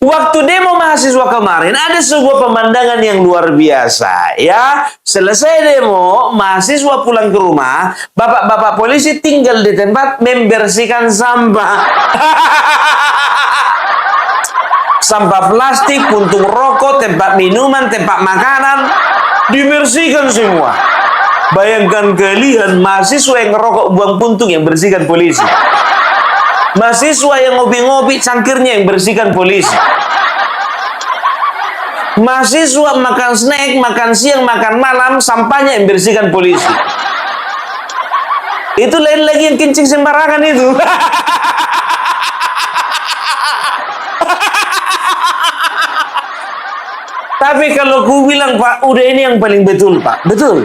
Waktu demo mahasiswa kemarin ada sebuah pemandangan yang luar biasa ya. Selesai demo, mahasiswa pulang ke rumah, bapak-bapak polisi tinggal di tempat membersihkan sampah. Sampah plastik, puntung rokok, tempat minuman, tempat makanan dibersihkan semua. Bayangkan kalian, mahasiswa yang ngerokok buang puntung yang bersihkan polisi. Mahasiswa yang ngopi-ngopi cangkirnya yang bersihkan polisi. Mahasiswa makan snack, makan siang, makan malam, sampahnya yang bersihkan polisi. Itu lain lagi yang kencing sembarangan itu. Tapi kalau ku bilang, Pak, udah ini yang paling betul, Pak. Betul.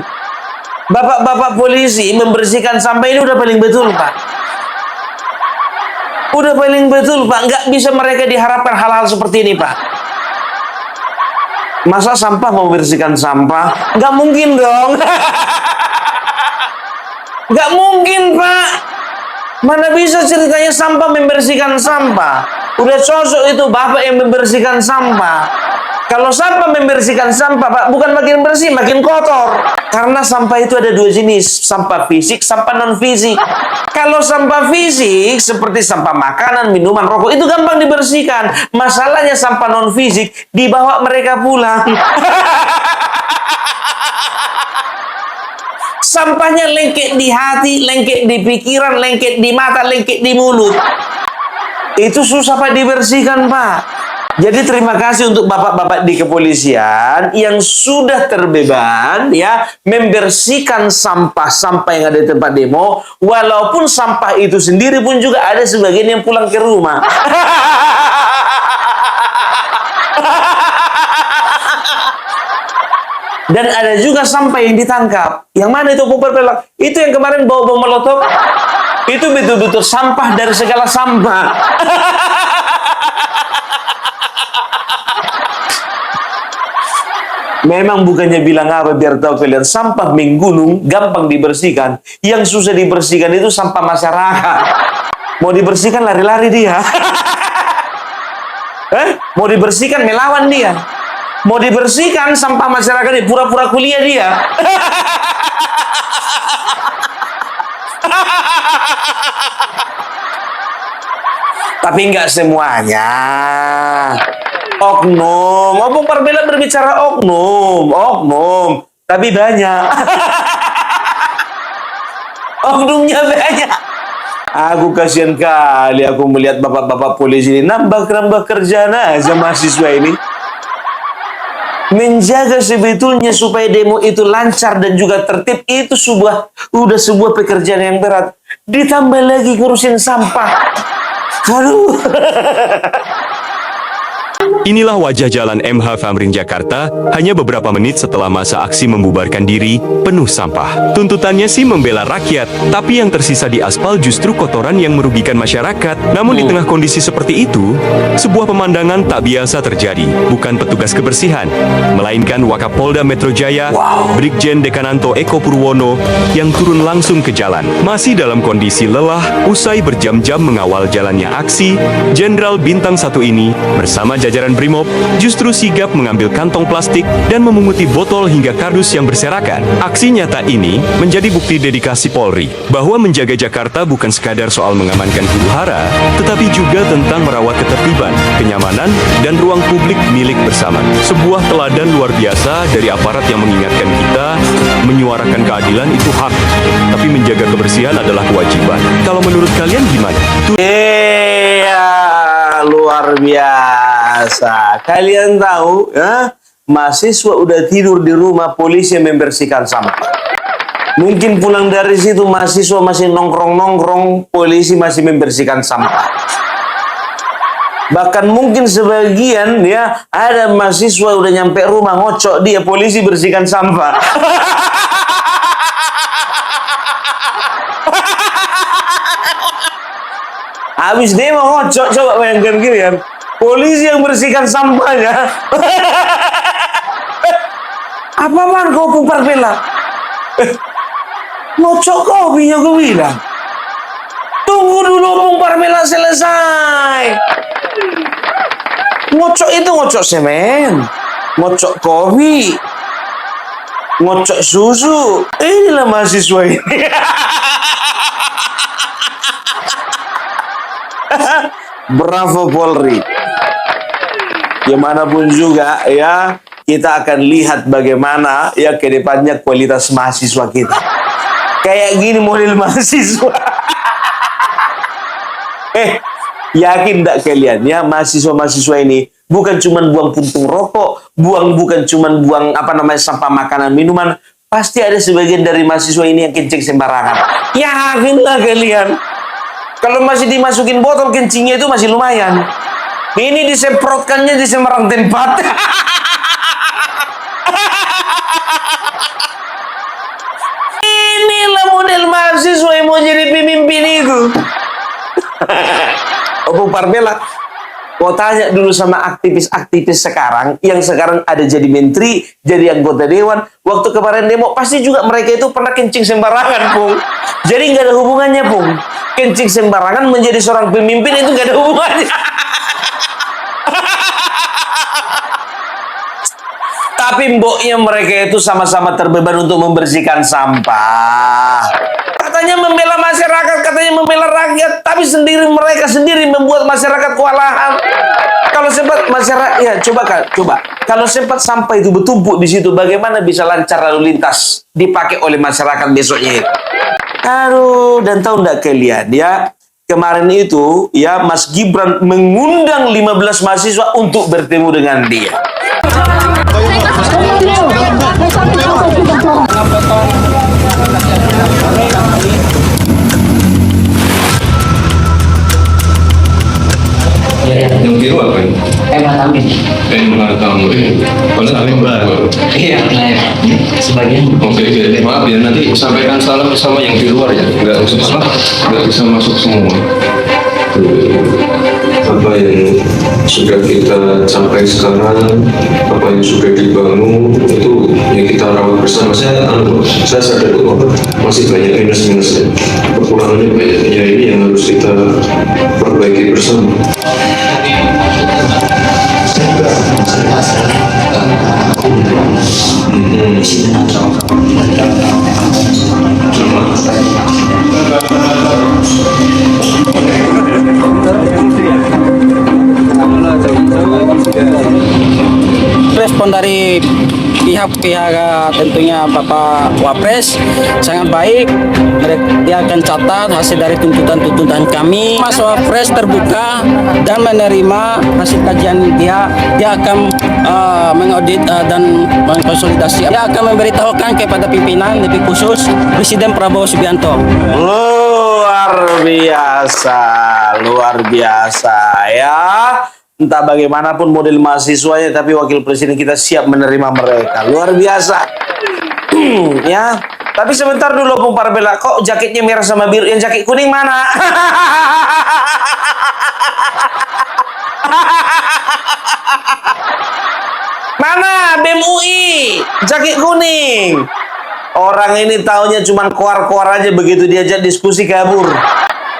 Bapak-bapak polisi membersihkan sampah ini udah paling betul, Pak. Udah paling betul, Pak. Nggak bisa mereka diharapkan hal-hal seperti ini, Pak. Masa sampah mau bersihkan sampah? Nggak mungkin dong. Nggak mungkin, Pak. Mana bisa ceritanya sampah membersihkan sampah? Udah cocok itu bapak yang membersihkan sampah. Kalau sampah membersihkan sampah, Pak, bukan makin bersih, makin kotor. Karena sampah itu ada dua jenis, sampah fisik, sampah non-fisik. Kalau sampah fisik, seperti sampah makanan, minuman, rokok, itu gampang dibersihkan. Masalahnya sampah non-fisik, dibawa mereka pulang. Sampahnya lengket di hati, lengket di pikiran, lengket di mata, lengket di mulut. Itu susah, Pak, dibersihkan, Pak. Jadi terima kasih untuk bapak-bapak di kepolisian yang sudah terbeban ya membersihkan sampah-sampah yang ada di tempat demo, walaupun sampah itu sendiri pun juga ada sebagian yang pulang ke rumah. Dan ada juga sampah yang ditangkap. Yang mana itu Bung Perpela? Itu yang kemarin bawa bom molotov. Itu betul-betul sampah dari segala sampah. Memang bukannya bilang apa biar tahu kalian, sampah menggunung gampang dibersihkan. Yang susah dibersihkan itu sampah masyarakat. Mau dibersihkan lari-lari dia. Mau dibersihkan melawan dia. Mau dibersihkan sampah masyarakat ini pura-pura kuliah dia. Tapi enggak semuanya. Oknum, Bung Parbela berbicara oknum, tapi banyak. Oknumnya banyak. Aku kasihan kali aku melihat bapak-bapak polisi ini nambah kerjaan aja mahasiswa ini. Menjaga sebetulnya supaya demo itu lancar dan juga tertib itu udah sebuah pekerjaan yang berat. Ditambah lagi ngurusin sampah. Aduh. Inilah wajah jalan MH Tamrin Jakarta hanya beberapa menit setelah masa aksi membubarkan diri penuh sampah. Tuntutannya sih membela rakyat, tapi yang tersisa di aspal justru kotoran yang merugikan masyarakat. Namun di tengah kondisi seperti itu, sebuah pemandangan tak biasa terjadi. Bukan petugas kebersihan, melainkan Wakapolda Metro Jaya, Brigjen Dekananto Eko Purwono yang turun langsung ke jalan. Masih dalam kondisi lelah, usai berjam-jam mengawal jalannya aksi, Jenderal Bintang 1 ini bersama jajaran Brimob justru sigap mengambil kantong plastik dan memunguti botol hingga kardus yang berserakan. Aksi nyata ini menjadi bukti dedikasi Polri bahwa menjaga Jakarta bukan sekadar soal mengamankan huru-hara, tetapi juga tentang merawat ketertiban, kenyamanan, dan ruang publik milik bersama. Sebuah teladan luar biasa dari aparat yang mengingatkan kita, menyuarakan keadilan itu hak, tapi menjaga kebersihan adalah kewajiban. Kalau menurut kalian gimana? Luar biasa. Kalian tahu ya, mahasiswa udah tidur di rumah, polisi yang membersihkan sampah. Mungkin pulang dari situ mahasiswa masih nongkrong-nongkrong, polisi masih membersihkan sampah. Bahkan mungkin sebagian ya ada mahasiswa udah nyampe rumah ngocok dia, polisi bersihkan sampah. Habis demo ngocok, coba bayangkan gini ya. Polisi yang bersihkan sampahnya. Apaan kau Bung Parbela? Ngocok kopinya gue bilang. Tunggu dulu Bung Parbela selesai. Ngocok itu ngocok semen, ngocok kopi, ngocok susu. Inilah mahasiswa ini. Bravo Polri. Dimanapun juga ya, kita akan lihat bagaimana ya ke depannya kualitas mahasiswa kita. Kayak gini model mahasiswa. Yakin tak kalian ya, mahasiswa-mahasiswa ini bukan cuma buang puntung rokok, bukan cuma buang sampah makanan minuman, pasti ada sebagian dari mahasiswa ini yang kencing sembarangan. Yakinlah kalian, kalau masih dimasukin botol kencingnya itu masih lumayan. Ini disemprotkannya di sembarang tempat. Inilah model mahasiswa yang mau jadi pemimpin itu. Opung Parbela, kau tanya dulu sama aktivis-aktivis sekarang, yang sekarang ada jadi menteri, jadi anggota dewan, waktu kemarin demo, pasti juga mereka itu pernah kencing sembarangan, Pung. Jadi nggak ada hubungannya, Pung. Kencing sembarangan menjadi seorang pemimpin itu nggak ada hubungannya. Tapi mboknya mereka itu sama-sama terbeban untuk membersihkan sampah. Katanya membela masyarakat, katanya membela rakyat, tapi mereka sendiri membuat masyarakat kewalahan. Kalau sempat masyarakat, ya coba. Kalau sempat sampah itu bertumpuk di situ, bagaimana bisa lancar lalu lintas dipakai oleh masyarakat besoknya? Aduh, dan tahu nggak kalian ya? Kemarin itu ya Mas Gibran mengundang 15 mahasiswa untuk bertemu dengan dia. Yang biru apa ini? Tamin. Tamu ini. Kalau saling baru. Iya, sebagian. Oke, maaf ya, nanti sampaikan salam sama yang di luar ya. Nggak bisa masuk semua. Apa yang sudah kita capai sekarang, apa yang sudah dibangun, itu yang kita rawat bersama. Saya sadar kok masih banyak minus-minusnya, kekurangannya banyak. Ya ini yang harus kita perbaiki bersama. Respon dari pihak-pihak tentunya Bapak Wapres sangat baik. Dia akan catat hasil dari tuntutan-tuntutan kami. Mas Wapres terbuka dan menerima hasil kajian dia. Dia akan mengaudit dan mengkonsolidasi. Dia akan memberitahukan kepada pimpinan lebih khusus Presiden Prabowo Subianto. Luar biasa ya. Entah bagaimanapun model mahasiswanya, tapi wakil presiden kita siap menerima mereka. Luar biasa. Ya. Tapi sebentar dulu, Opung Parbela. Kok jaketnya merah sama biru? Yang jaket kuning mana? Mana BEM UI? Jaket kuning. Orang ini taunya cuma koar-koar aja, begitu diajak diskusi kabur.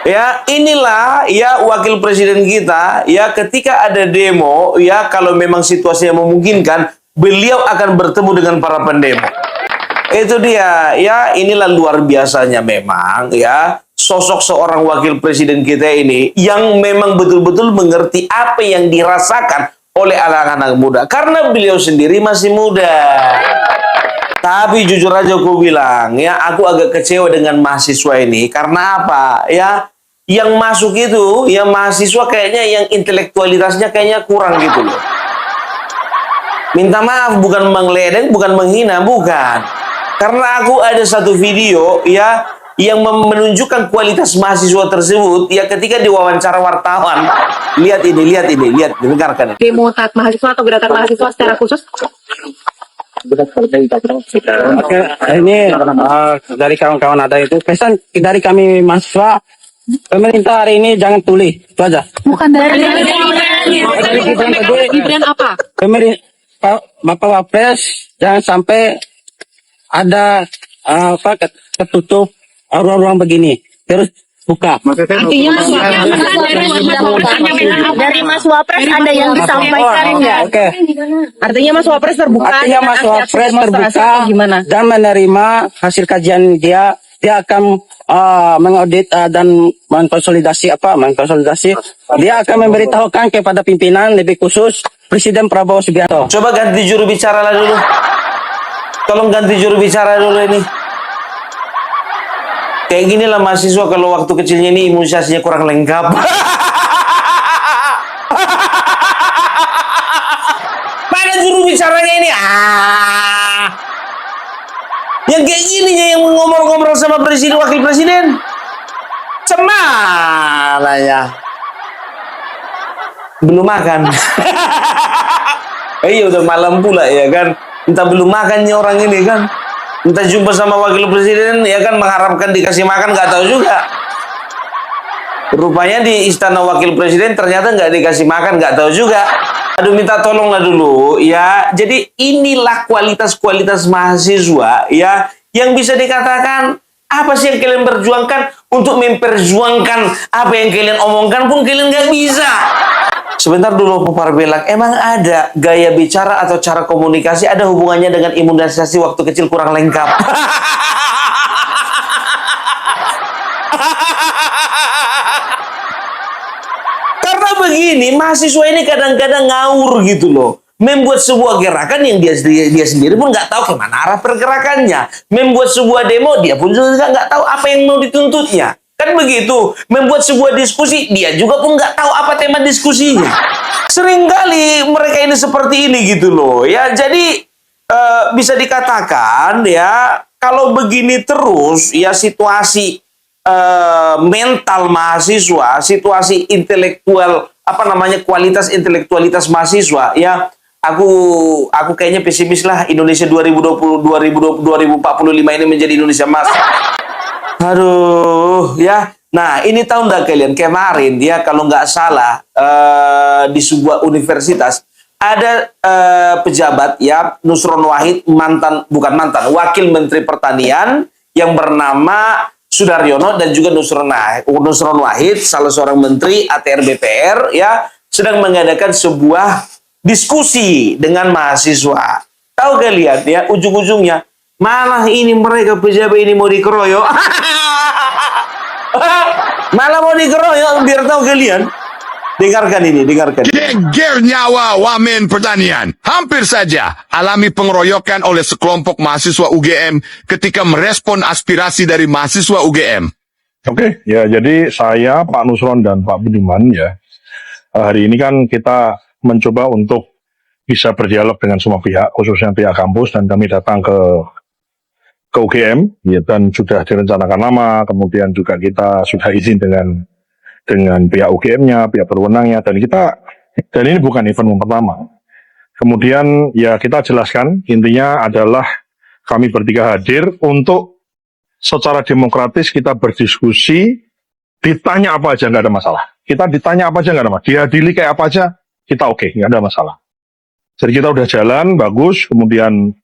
Ya, inilah ya wakil presiden kita ya, ketika ada demo ya, kalau memang situasinya memungkinkan, beliau akan bertemu dengan para pendemo. Itu dia ya, inilah luar biasanya memang ya sosok seorang wakil presiden kita ini yang memang betul-betul mengerti apa yang dirasakan oleh anak-anak muda, karena beliau sendiri masih muda. Tapi jujur aja aku bilang ya, aku agak kecewa dengan mahasiswa ini. Karena apa? Ya, yang masuk itu, yang mahasiswa kayaknya yang intelektualitasnya kayaknya kurang gitu loh. Minta maaf, bukan mengledek, bukan menghina, bukan. Karena aku ada satu video ya yang menunjukkan kualitas mahasiswa tersebut ya ketika diwawancara wartawan. Lihat ini, dengarkan. Demo taat mahasiswa atau gerakan mahasiswa secara khusus? Oke, ini dari kawan-kawan ada itu pesan dari kami mahasiswa, pemerintah hari ini jangan tuli, itu aja. Bukan dari Gibran apa? Pemerintah Bapak Wapres jangan sampai ada ketutup ruang-ruang begini. Terus buka. Artinya dari Mas Wapres ada yang disampaikan nggak? Oke. Artinya Mas Wapres terbuka. Artinya dengan Mas aksi-aksi Wapres demonstrasi terbuka atau gimana? dan menerima hasil kajian dia akan mengaudit dan mengkonsolidasi dia akan memberitahukan kepada pimpinan lebih khusus Presiden Prabowo Subianto. Coba ganti juru bicara lah dulu. Tolong ganti juru bicara dulu ini. Kayak gini lah mahasiswa kalau waktu kecilnya ini imunisasinya kurang lengkap. Mana juru bicaranya ini? Yang kayak gini yang ngomong-ngomong sama presiden, wakil presiden. Cemana ya? Belum makan. Iya udah malam pula ya kan. Entah belum makannya orang ini kan. Entah jumpa sama wakil presiden ya kan mengharapkan dikasih makan nggak tahu juga. Rupanya di istana wakil presiden ternyata nggak dikasih makan nggak tahu juga. Aduh minta tolonglah dulu ya. Jadi inilah kualitas-kualitas mahasiswa ya yang bisa dikatakan apa sih yang kalian perjuangkan untuk memperjuangkan apa yang kalian omongkan pun kalian nggak bisa. Sebentar dulu Pak Belak, emang ada gaya bicara atau cara komunikasi ada hubungannya dengan imunisasi waktu kecil kurang lengkap? Karena begini, mahasiswa ini kadang-kadang ngawur gitu loh. Membuat sebuah gerakan yang dia sendiri pun nggak tahu kemana arah pergerakannya. Membuat sebuah demo, dia pun juga nggak tahu apa yang mau dituntutnya. Kan begitu, membuat sebuah diskusi, dia juga pun nggak tahu apa tema diskusinya. Seringkali mereka ini seperti ini gitu loh. Ya, jadi bisa dikatakan ya, kalau begini terus, ya situasi mental mahasiswa, situasi intelektual, kualitas intelektualitas mahasiswa, ya, aku kayaknya pesimis lah Indonesia 2045 ini menjadi Indonesia emas. Aduh, ya. Nah, ini tahu nggak kalian? Kemarin, ya, kalau nggak salah, di sebuah universitas, ada pejabat, ya, Nusron Wahid, Wakil Menteri Pertanian, yang bernama Sudaryono, dan juga Nusron Wahid, salah seorang menteri ATR BPR, ya, sedang mengadakan sebuah diskusi dengan mahasiswa. Tahu kalian, ya, ujung-ujungnya, malah ini mereka pejabat ini mau dikeroyok. Malah mau dikeroyok, biar tahu kalian. Dengarkan ini, dengarkan. Geger nyawa wamen pertanian. Hampir saja alami pengeroyokan oleh sekelompok mahasiswa UGM ketika merespon aspirasi dari mahasiswa UGM. Oke, ya jadi saya, Pak Nusron dan Pak Budiman ya, hari ini kan kita mencoba untuk bisa berdialog dengan semua pihak, khususnya pihak kampus, dan kami datang ke UGM, ya, dan sudah direncanakan lama, kemudian juga kita sudah izin dengan pihak UGM-nya, pihak berwenangnya, dan ini bukan event pertama. Kemudian ya kita jelaskan, intinya adalah kami bertiga hadir untuk secara demokratis kita berdiskusi, ditanya apa aja nggak ada masalah. Kita ditanya apa aja nggak ada masalah, dihadiri kayak apa aja, kita oke, nggak ada masalah. Jadi kita udah jalan, bagus, kemudian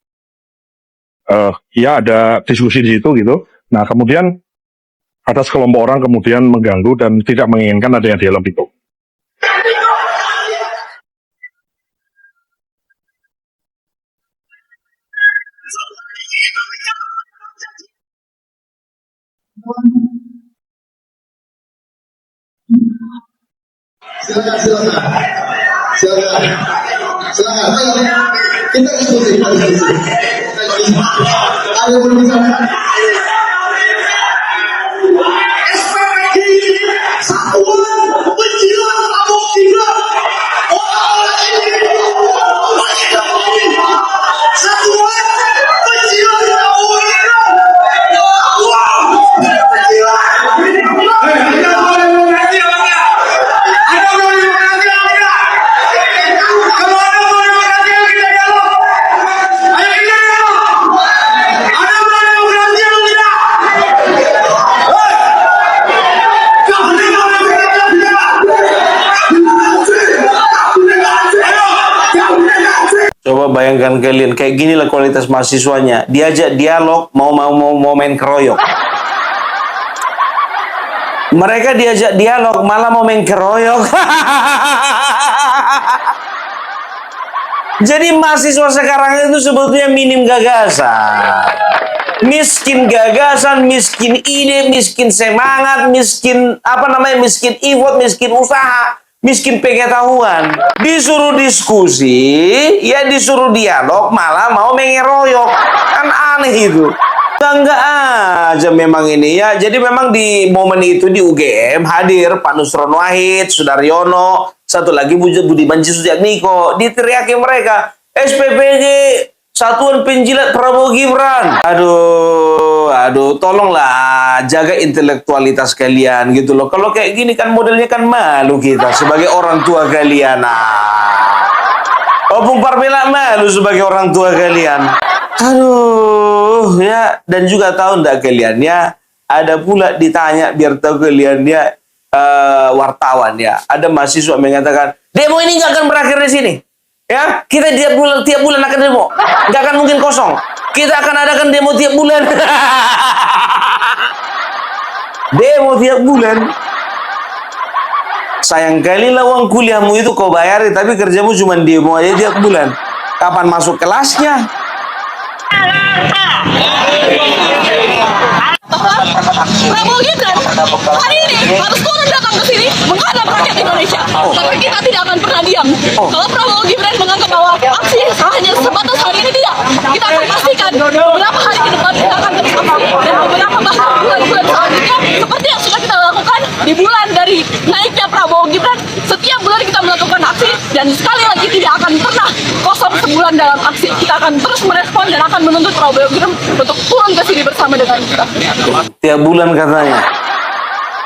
ya ada diskusi di situ gitu. Nah kemudian ada sekelompok orang kemudian mengganggu dan tidak menginginkan adanya dialog itu. Silakan. Kita diskusi. Ada berbicara. Coba bayangkan kalian, kayak gini lah kualitas mahasiswanya. Diajak dialog, mau main keroyok. Mereka diajak dialog malah mau main keroyok. Jadi mahasiswa sekarang itu sebetulnya minim gagasan. Miskin gagasan, miskin ide, miskin semangat, miskin miskin effort, miskin usaha, miskin pengetahuan. Disuruh diskusi, ya disuruh dialog, malah mau mengeroyok. Kan aneh itu. Enggak aja memang ini ya. Jadi memang di momen itu di UGM hadir Pak Nusron Wahid, Sudaryono, satu lagi Budiman Sujatmiko. Diteriaki mereka, SPPG, Satuan Penjilat Prabowo Gibran. Aduh, tolonglah jaga intelektualitas kalian gitu loh. Kalau kayak gini kan modelnya kan malu kita sebagai orang tua kalian. Opung Parmela malu sebagai orang tua kalian. Aduh, ya, dan juga tahu enggak kalian ya, ada pula ditanya biar tahu kalian ya, wartawan ya, ada mahasiswa mengatakan, demo ini nggak akan berakhir di sini. Ya, kita tiap bulan akan demo, nggak akan mungkin kosong. Kita akan adakan demo tiap bulan. Demo tiap bulan. Sayang kali lah uang kuliahmu itu kau bayari, tapi kerjamu cuma demo aja tiap bulan. Kapan masuk kelasnya? Prabowo Gibran hari ini harus turun datang ke sini menghadap rakyat Indonesia. Tapi kita tidak akan pernah diam. Kalau Prabowo Gibran menganggap bahwa aksi hanya sebatas hari ini, tidak. Kita akan pastikan beberapa hari ke depan kita akan terus aksi dan beberapa bahkan bulan-bulan selanjutnya seperti yang sudah kita lakukan di bulan dari naiknya Prabowo Gibran. Setiap bulan kita melakukan aksi dan sekali lagi tidak akan pernah kosong sebulan dalam aksi. Kita akan terus merespon dan akan menuntut Prabowo Gibran untuk turun ke sini bersama dengan kita. Tiap bulan katanya.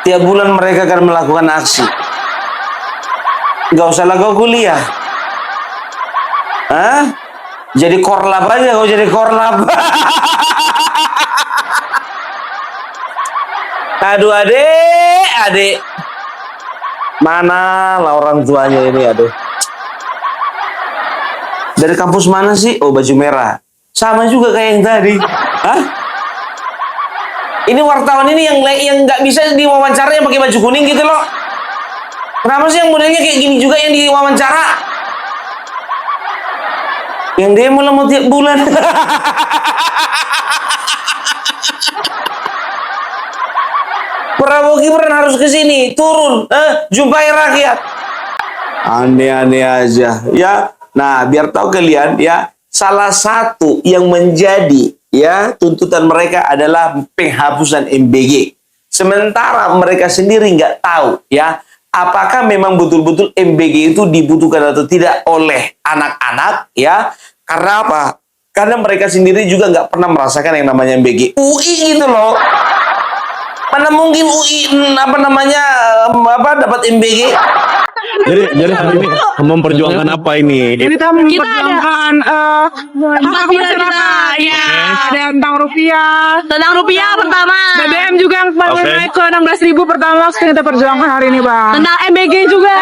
Tiap bulan mereka akan melakukan aksi. Gak usah lah kau kuliah. Hah? Jadi korlap aja kau jadi korlap. Aduh adik. Mana lah orang tuanya ini, aduh. Dari kampus mana sih? Oh, baju merah. Sama juga kayak yang tadi. Hah? Ini wartawan ini yang nggak bisa diwawancara yang pakai baju kuning gitu loh. Kenapa sih yang modelnya kayak gini juga yang diwawancara? Yang demo lah mau tiap bulan. Prabowo Gibran harus ke sini, turun, jumpai rakyat. Aneh-aneh aja, ya. Nah, biar tahu kalian, ya, salah satu yang menjadi ya tuntutan mereka adalah penghapusan MBG. Sementara mereka sendiri nggak tahu, ya, apakah memang betul-betul MBG itu dibutuhkan atau tidak oleh anak-anak, ya. Karena apa? Karena mereka sendiri juga nggak pernah merasakan yang namanya MBG. UI gitu loh. Mana mungkin UI dapat MBG? Jadi hari ini memperjuangkan apa ini? Kita memperjuangkan hak masyarakat. Ya, ada tentang rupiah. Tentang rupiah pertama. BBM juga yang naik ke 16.000 pertama kita perjuangkan hari ini, Bang. Tentang MBG juga.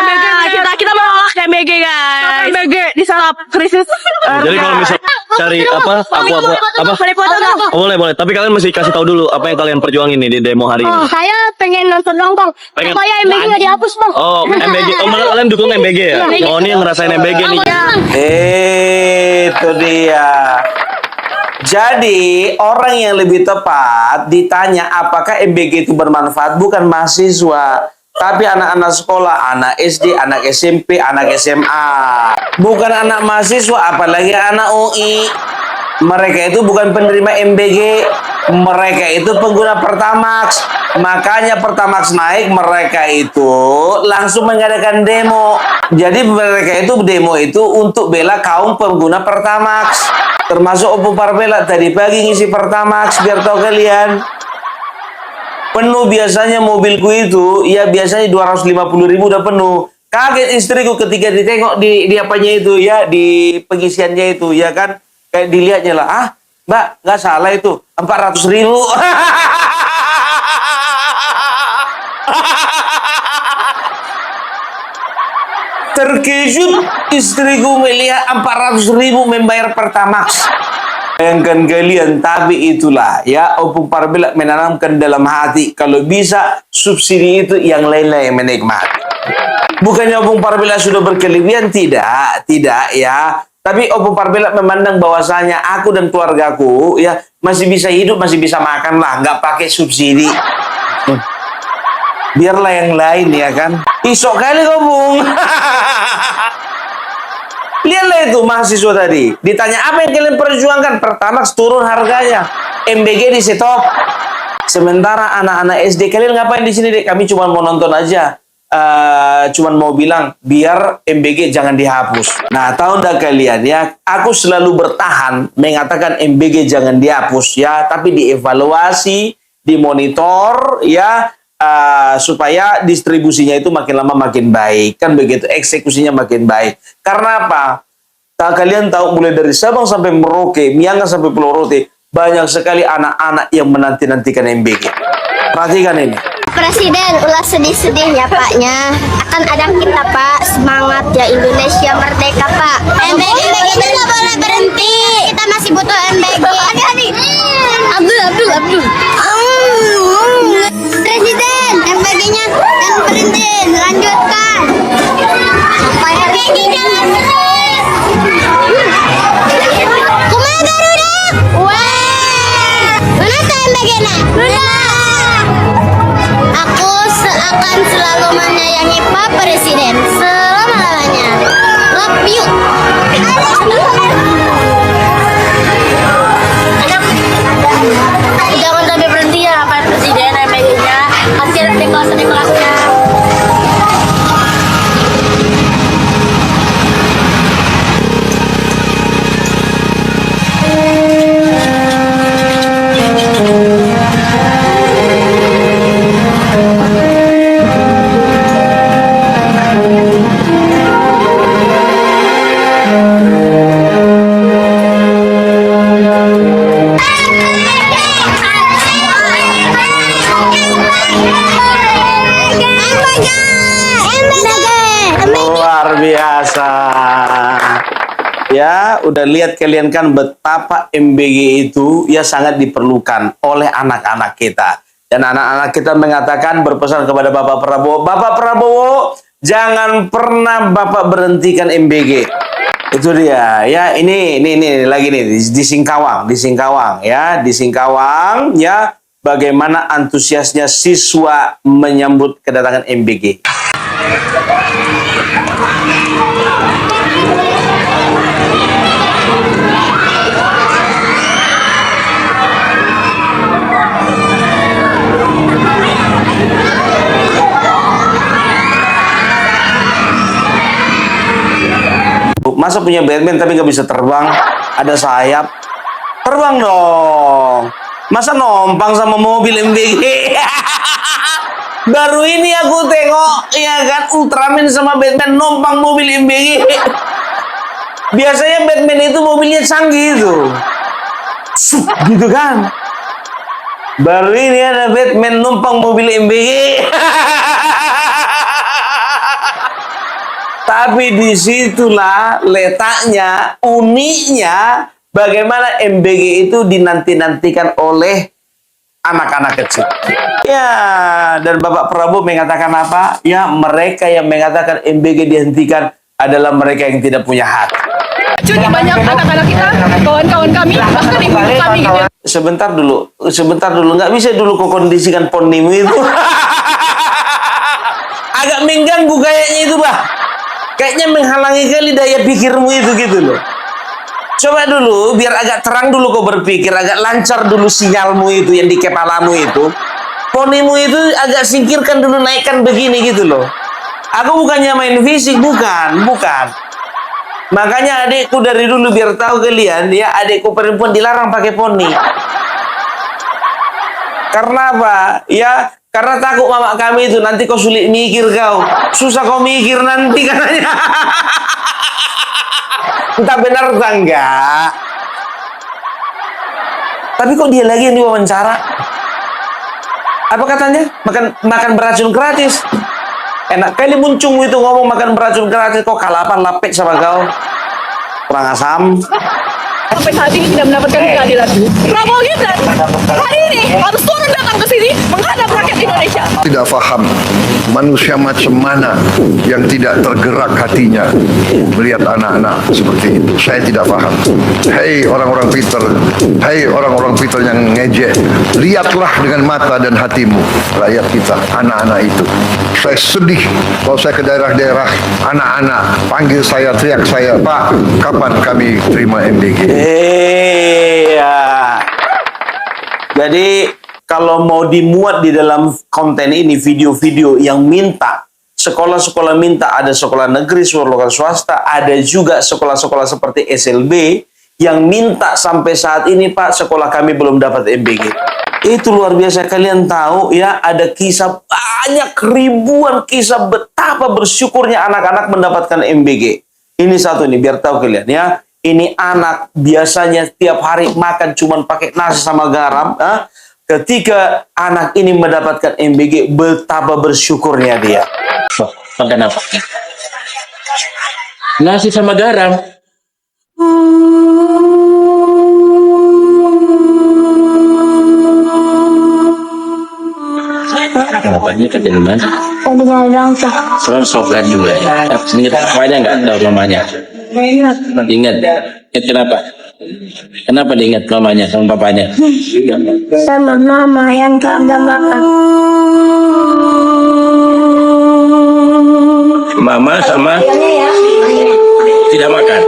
Kita menolak MBG, guys. MBG di saat krisis. Jadi kalau misal cari apa? Boleh. Tapi kalian mesti kasih tahu dulu apa yang kalian perjuangin nih di demo hari ini. Saya pengen nonton Bang. Supaya MBG nggak dihapus, Bang. Oh, MBG. Oh, malah kalian dukung MBG ya? Oh, ini yang ngerasain MBG nih. Itu dia. Jadi orang yang lebih tepat ditanya apakah MBG itu bermanfaat bukan mahasiswa, tapi anak-anak sekolah, anak SD, anak SMP, anak SMA. Bukan anak mahasiswa, apalagi anak UI. Mereka itu bukan penerima MBG, mereka itu pengguna Pertamax. Makanya Pertamax naik, mereka itu langsung mengadakan demo. Jadi mereka itu demo itu untuk bela kaum pengguna Pertamax. Termasuk Opung Parmela tadi pagi ngisi Pertamax, biar tahu kalian. Penuh biasanya mobilku itu, ya biasanya 250.000 udah penuh. Kaget istriku ketika ditengok di apanya itu ya, di pengisiannya itu ya kan. Kayak dilihatnya lah, Mbak, nggak salah itu, 400.000. Terkejut istriku melihat 400.000 membayar Pertamax. Bayangkan kalian, tapi itulah ya Opung Parbila menanamkan dalam hati kalau bisa subsidi itu yang lain-lain yang menikmati. Bukannya Opung Parbila sudah berkelebihan, tidak ya. Tapi Opung Parbila memandang bahwasanya aku dan keluargaku ya masih bisa hidup, masih bisa makan lah, nggak pakai subsidi. Biarlah yang lain ya kan. Isok kali kau Bung. Lihatlah itu mahasiswa tadi. Ditanya apa yang kalian perjuangkan? Pertamax turun harganya. MBG di stop. Sementara anak-anak SD, kalian ngapain di sini dek? Kami cuma mau nonton aja. Cuman mau bilang biar MBG jangan dihapus. Nah, tahu ndak kalian ya? Aku selalu bertahan mengatakan MBG jangan dihapus ya, tapi dievaluasi, dimonitor ya. Supaya distribusinya itu makin lama makin baik, kan begitu, eksekusinya makin baik. Karena apa? Kalian tahu mulai dari Sabang sampai Merauke, Miangas sampai Pulau Rote, banyak sekali anak-anak yang menanti-nantikan MBG. Perhatikan ini. Presiden, ulah sedih-sedihnya Paknya. Akan ada kita Pak, semangat ya Indonesia merdeka Pak. MBG kita nggak boleh berhenti. Kita masih butuh MBG. Abdul. Presiden, MBG-nya jangan berhenti, lanjutkan. MBG jangan berhenti. Kumaha Garuda? Wah, mana tuh MBG-nya? Aku akan selalu menyayangi Pak Presiden selama-lamanya. Love you. Jangan sampai berhenti ya Pak Presiden, MBG-nya. Kasih di kelasnya. Luar biasa. Ya, udah lihat kalian kan betapa MBG itu ya sangat diperlukan oleh anak-anak kita. Dan anak-anak kita mengatakan, berpesan kepada Bapak Prabowo, Bapak Prabowo, jangan pernah Bapak berhentikan MBG. Itu dia, ya ini lagi nih di Singkawang ya, di Singkawang ya, bagaimana antusiasnya siswa menyambut kedatangan MBG. Masa punya Batman tapi nggak bisa terbang? Ada sayap? Terbang dong. Masa nompang sama mobil MBG? Baru ini aku tengok, ya kan, Ultraman sama Batman nompang mobil MBG. Biasanya Batman itu mobilnya canggih itu. Gitu kan. Baru ini ada Batman numpang mobil MBG. Tapi disitulah letaknya, uniknya, bagaimana MBG itu dinanti-nantikan oleh anak-anak kecil. Ya, dan Bapak Prabowo mengatakan apa? Ya, mereka yang mengatakan MBG dihentikan adalah mereka yang tidak punya hati. Jadi banyak anak-anak kita, kawan-kawan kami, bahkan ibu kami gitu ya. Sebentar dulu, nggak bisa dulu kau kondisikan ponimu itu. Agak mengganggu kayaknya itu, Bah. Kayaknya menghalangi kali daya pikirmu itu gitu loh. Coba dulu, biar agak terang dulu kau berpikir, agak lancar dulu sinyalmu itu yang di kepalamu itu. Ponimu itu agak singkirkan dulu, naikkan begini gitu loh. Aku bukannya main fisik, bukan. Makanya adikku dari dulu biar tahu kalian, ya adikku perempuan dilarang pakai poni. Karena apa? Ya, karena takut mama kami itu nanti kau sulit mikir kau. Susah kau mikir nanti katanya. Entah benar entah enggak. Tapi kok dia lagi yang diwawancara? Apa katanya? Makan beracun gratis. Enak kali muncung itu ngomong makan beracun gratis. Kok kalapan lapek sama kau? Kurang asam. sampai saat ini tidak mendapatkan keadilan. Prabowo Gibran hari ini harus turun datang ke sini menghadap rakyat Indonesia. Tidak paham manusia macam mana yang tidak tergerak hatinya melihat anak-anak seperti itu. Saya tidak paham. Hei orang-orang Twitter, hei orang-orang Twitter yang ngejek, lihatlah dengan mata dan hatimu rakyat kita, anak-anak itu. Saya sedih kalau saya ke daerah-daerah, anak-anak panggil saya, teriak saya, Pak, kapan kami terima MBG? Iya. Jadi kalau mau dimuat di dalam konten ini video-video yang minta sekolah-sekolah, minta ada sekolah negeri, sekolah swasta, ada juga sekolah-sekolah seperti SLB yang minta sampai saat ini, Pak, sekolah kami belum dapat MBG. Itu luar biasa. Kalian tahu ya, ada kisah banyak, ribuan kisah betapa bersyukurnya anak-anak mendapatkan MBG. Ini satu nih, biar tahu kalian ya. Ini anak biasanya tiap hari makan cuman pakai nasi sama garam. Ketika anak ini mendapatkan MBG, betapa bersyukurnya dia. Makan apa? Nasi sama garam. Bapaknya kerja di mana? Tadi ngadang Sobat juga. Ingat bapaknya nggak tahu mamanya? Ingat. Ingat kenapa? Kenapa diingat mamanya sama papanya? sama mama yang tak ada makan. Mama sama tidak makan.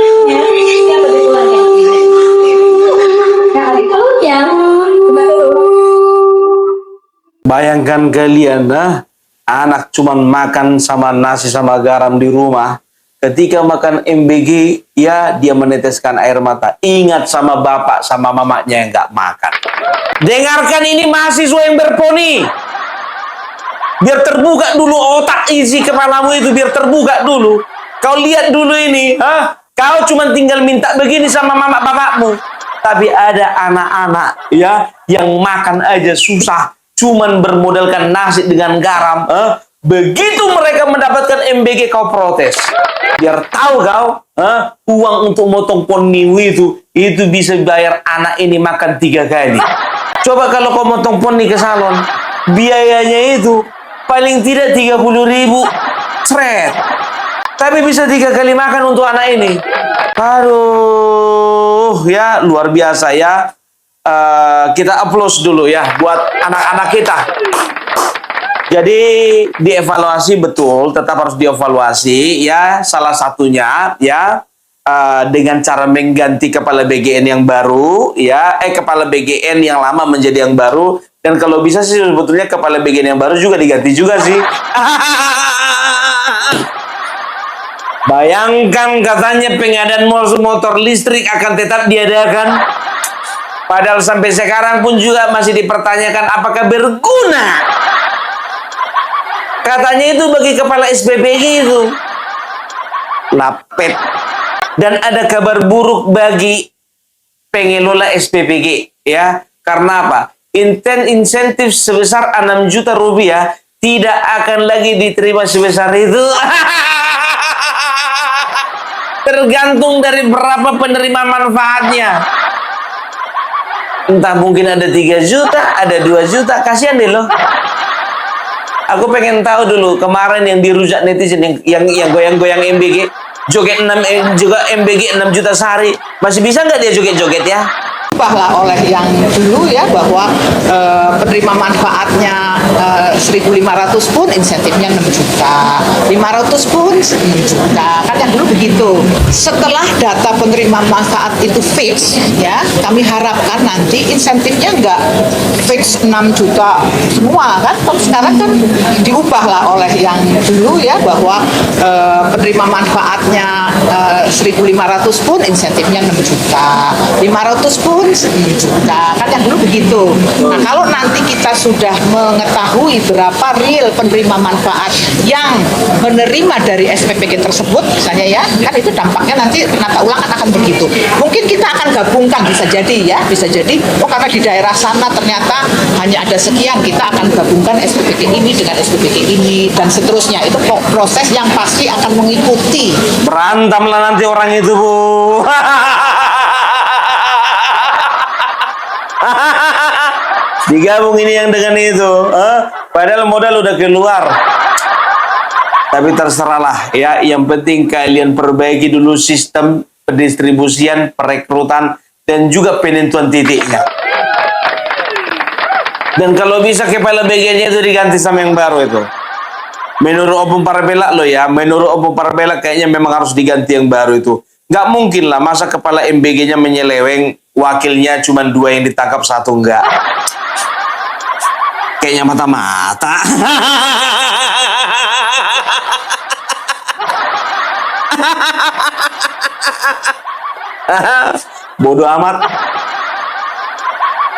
Bayangkan kalian, anak cuman makan sama nasi sama garam di rumah. Ketika makan MBG, ya dia meneteskan air mata. Ingat sama bapak sama mamanya yang nggak makan. Dengarkan ini mahasiswa yang berponi. Biar terbuka dulu otak isi kepalamu itu, biar terbuka dulu. Kau lihat dulu ini, kau cuma tinggal minta begini sama mama bapakmu. Tapi ada anak-anak ya yang makan aja susah. Cuman bermodalkan nasi dengan garam. Begitu mereka mendapatkan MBG, kau protes. Biar tahu kau, uang untuk motong poni itu bisa bayar anak ini makan 3 kali. Coba kalau kau motong poni ke salon, biayanya itu paling tidak 30.000. Seret. Tapi bisa 3 kali makan untuk anak ini. Aduh, ya luar biasa ya. Kita applause dulu ya buat anak-anak kita. Jadi dievaluasi betul, tetap harus dievaluasi ya. Salah satunya ya dengan cara mengganti kepala BGN yang baru ya, kepala BGN yang lama menjadi yang baru. Dan kalau bisa sih sebetulnya kepala BGN yang baru juga diganti juga sih. Bayangkan katanya pengadaan motor listrik akan tetap diadakan. Padahal sampai sekarang pun juga masih dipertanyakan apakah berguna. Katanya itu bagi kepala SPPG itu. Lapet. Dan ada kabar buruk bagi pengelola SPPG ya. Karena apa? Insentif sebesar 6 juta rupiah tidak akan lagi diterima sebesar itu. Tergantung dari berapa penerima manfaatnya. Entah mungkin ada 3 juta, ada 2 juta. Kasihan deh loh. Aku pengen tahu dulu kemarin yang dirujak netizen yang goyang-goyang MBG, joget 6 juga MBG 6 juta sehari. Masih bisa nggak dia joget-joget ya? Ubahlah oleh yang dulu ya, bahwa penerima manfaatnya 1.500 pun insentifnya 6 juta, 500 pun 10 juta, kan yang dulu begitu. Setelah data penerima manfaat itu fix ya, kami harapkan nanti insentifnya nggak fix 6 juta semua kan. Kalau sekarang kan diubahlah oleh yang dulu ya, bahwa penerima manfaatnya 1.500 pun insentifnya 6 juta, 500 pun 10 juta, kan yang dulu begitu. Nah, kalau nanti kita sudah mengetahui berapa real penerima manfaat yang menerima dari SPPG tersebut, misalnya ya, kan itu dampaknya nanti penata ulang akan begitu. Mungkin kita akan gabungkan, bisa jadi ya, bisa jadi, oh karena di daerah sana ternyata hanya ada sekian, kita akan gabungkan SPPG ini dengan SPPG ini, dan seterusnya. Itu proses yang pasti akan mengikuti. Berantamlah nanti orang itu, Bu. Digabung ini yang dengan itu. Padahal modal udah keluar. Tapi terserahlah ya. Yang penting kalian perbaiki dulu sistem pendistribusian, perekrutan, dan juga penentuan titiknya. Dan kalau bisa kepala BG-nya itu diganti sama yang baru itu. Menurut Opung Parabela lo ya, menurut Opung Parabela kayaknya memang harus diganti yang baru itu. Nggak mungkin lah masa kepala MBG-nya menyeleweng, wakilnya cuma 2 yang ditangkap, 1 enggak. Kayaknya mata-mata. Bodoh amat.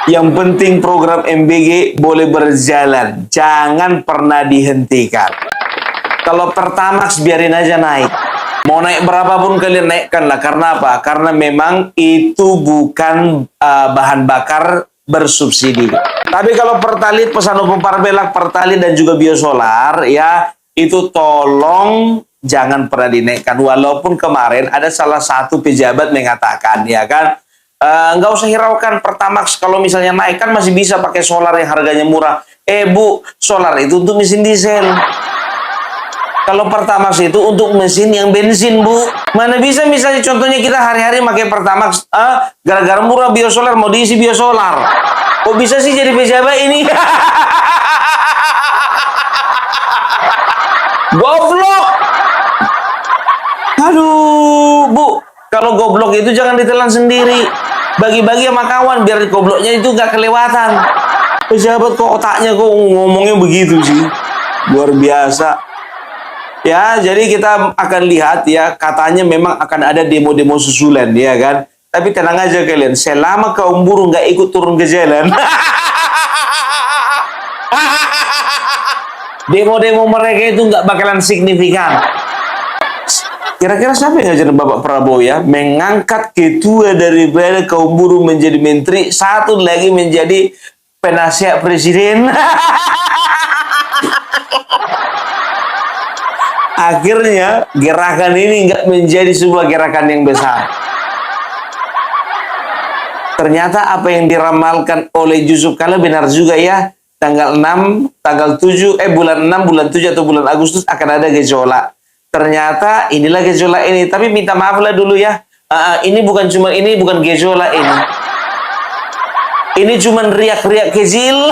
Yang penting program MBG boleh berjalan, jangan pernah dihentikan. Kalau Pertamax biarin aja naik. Mau naik berapapun kalian naikkan lah. Karena apa? Karena memang itu bukan bahan bakar bersubsidi. Tapi kalau Pertalite, pesan Opung Parabela, Pertalite dan juga biosolar ya, itu tolong jangan pernah dinaikkan. Walaupun kemarin ada salah satu pejabat mengatakan ya kan, nggak usah hiraukan Pertamax, kalau misalnya naik kan masih bisa pakai solar yang harganya murah. Bu, solar itu untuk mesin diesel. Kalau Pertamax itu untuk mesin yang bensin, Bu. Mana bisa misalnya contohnya kita hari-hari pakai Pertamax, gara-gara murah biosolar mau diisi biosolar. Kok bisa sih jadi pejabat ini? Goblok. Aduh, Bu. Kalau goblok itu jangan ditelan sendiri. Bagi-bagi sama kawan biar gobloknya itu nggak kelewatan. Pejabat kok otaknya kok ngomongnya begitu sih. Luar biasa. Ya, jadi kita akan lihat ya, katanya memang akan ada demo-demo susulan ya kan. Tapi tenang aja kalian, selama kaum buruh nggak ikut turun ke jalan, demo-demo mereka itu nggak bakalan signifikan. Kira-kira siapa yang ngajarin Bapak Prabowo ya mengangkat ketua daripada kaum buruh menjadi menteri, satu lagi menjadi penasihat presiden? Akhirnya gerakan ini nggak menjadi sebuah gerakan yang besar. Ternyata apa yang diramalkan oleh Yusuf Kala benar juga ya. Tanggal 6, tanggal 7, bulan 6, bulan 7 atau bulan Agustus akan ada gejolak. Ternyata inilah gejolak ini. Tapi minta maaf lah dulu ya. Ini bukan gejolak ini. Ini cuma riak-riak kecil.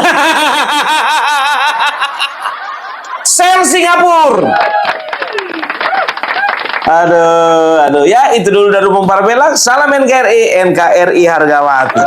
Sel Singapura. Aduh, ya itu dulu dari Opung Parabela. Salam NKRI, NKRI Hargawati.